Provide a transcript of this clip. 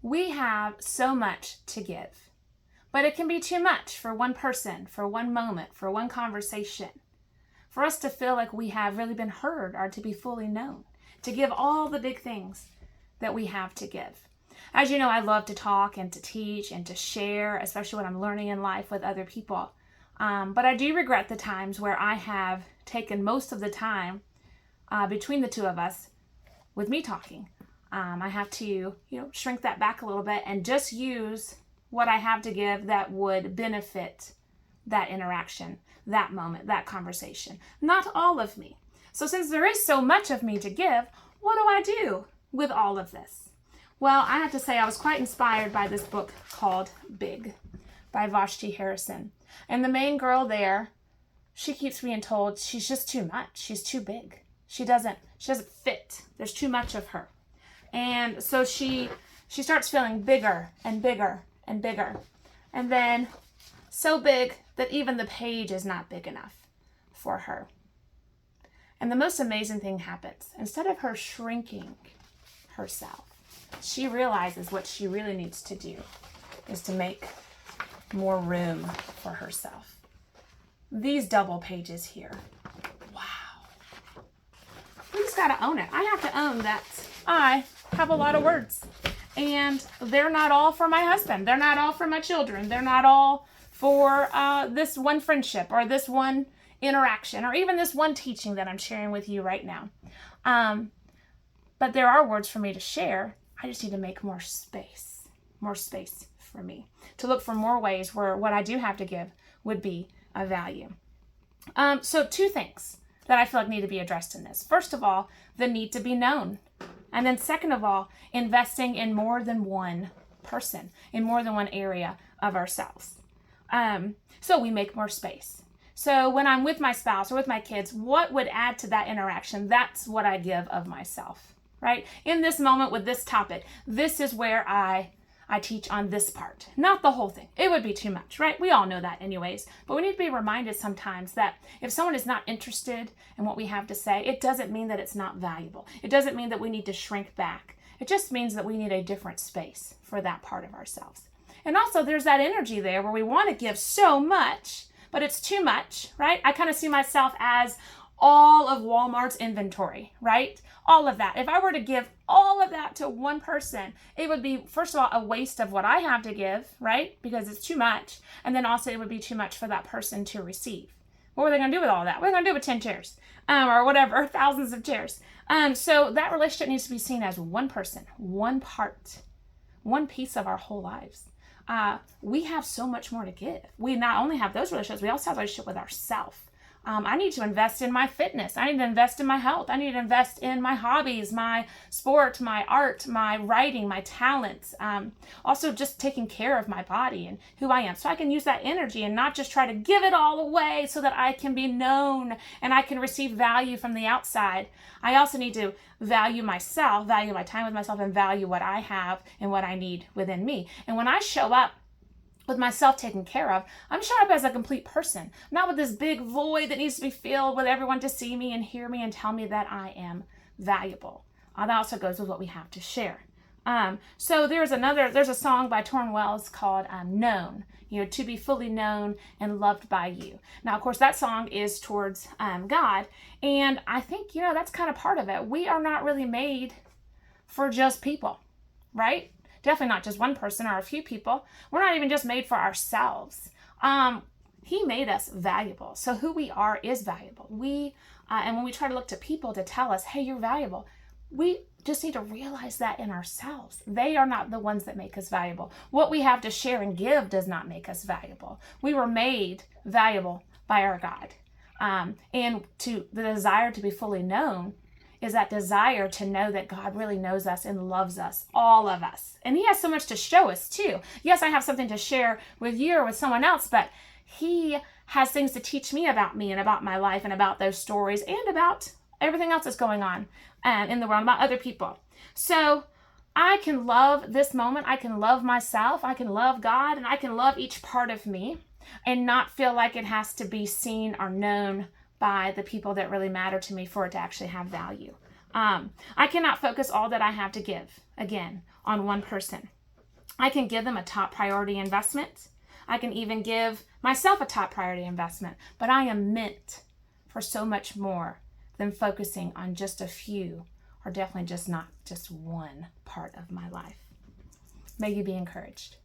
We have so much to give, but it can be too much for one person, for one moment, for one conversation, for us to feel like we have really been heard or to be fully known, to give all the big things that we have to give. As you know, I love to talk and to teach and to share, especially when I'm learning in life with other people. But I do regret the times where I have taken most of the time between the two of us with me talking. I have to, shrink that back a little bit and just use what I have to give that would benefit that interaction, that moment, that conversation. Not all of me. So since there is so much of me to give, what do I do with all of this? Well, I have to say I was quite inspired by this book called Big by Vashti Harrison. And the main girl there, she keeps being told she's just too much. She's too big. She doesn't fit. There's too much of her. And so she starts feeling bigger and bigger and bigger. And then so big that even the page is not big enough for her. And the most amazing thing happens. Instead of her shrinking herself, she realizes what she really needs to do is to make more room for herself. These double pages here. Wow. We just got to own it. I have to own that I have a lot of words. And they're not all for my husband. They're not all for my children. They're not all for this one friendship or this one interaction or even this one teaching that I'm sharing with you right now. But there are words for me to share. I just need to make more space for me, to look for more ways where what I do have to give would be of value. So two things that I feel like need to be addressed in this. First of all, the need to be known. And then second of all, investing in more than one person, in more than one area of ourselves. So we make more space. So when I'm with my spouse or with my kids, what would add to that interaction? That's what I give of myself, right? In this moment with this topic, this is where I teach on this part, not the whole thing. It would be too much, right? We all know that anyways, but we need to be reminded sometimes that if someone is not interested in what we have to say, it doesn't mean that it's not valuable. It doesn't mean that we need to shrink back. It just means that we need a different space for that part of ourselves. And also there's that energy there where we want to give so much, but it's too much, right? I kind of see myself as all of Walmart's inventory, right? All of that. If I were to give all of that to one person, it would be, first of all, a waste of what I have to give, right? Because it's too much. And then also it would be too much for that person to receive. What were they going to do with all of that? What are they going to do with 10 chairs? Or whatever, thousands of chairs. So that relationship needs to be seen as one person, one part, one piece of our whole lives. We have so much more to give. We not only have those relationships, we also have a relationship with ourselves. I need to invest in my fitness. I need to invest in my health. I need to invest in my hobbies, my sport, my art, my writing, my talents. Also just taking care of my body and who I am. So I can use that energy and not just try to give it all away so that I can be known and I can receive value from the outside. I also need to value myself, value my time with myself, and value what I have and what I need within me. And when I show up with myself taken care of, I'm showing up as a complete person, not with this big void that needs to be filled with everyone to see me and hear me and tell me that I am valuable. That also goes with what we have to share. So there's a song by Torrin Wells called Known, to be fully known and loved by you. Now, of course, that song is towards God. And I think, that's kind of part of it. We are not really made for just people, right? Definitely not just one person or a few people. We're not even just made for ourselves. He made us valuable. So who we are is valuable. And when we try to look to people to tell us, hey, you're valuable, we just need to realize that in ourselves. They are not the ones that make us valuable. What we have to share and give does not make us valuable. We were made valuable by our God. And to the desire to be fully known is that desire to know that God really knows us and loves us, all of us. And he has so much to show us too. Yes, I have something to share with you or with someone else, but he has things to teach me and about my life and about those stories and about everything else that's going on in the world, about other people. So I can love this moment. I can love myself. I can love God, and I can love each part of me and not feel like it has to be seen or known by the people that really matter to me for it to actually have value. I cannot focus all that I have to give, again, on one person. I can give them a top priority investment. I can even give myself a top priority investment, but I am meant for so much more than focusing on just a few, or definitely just not just one part of my life. May you be encouraged.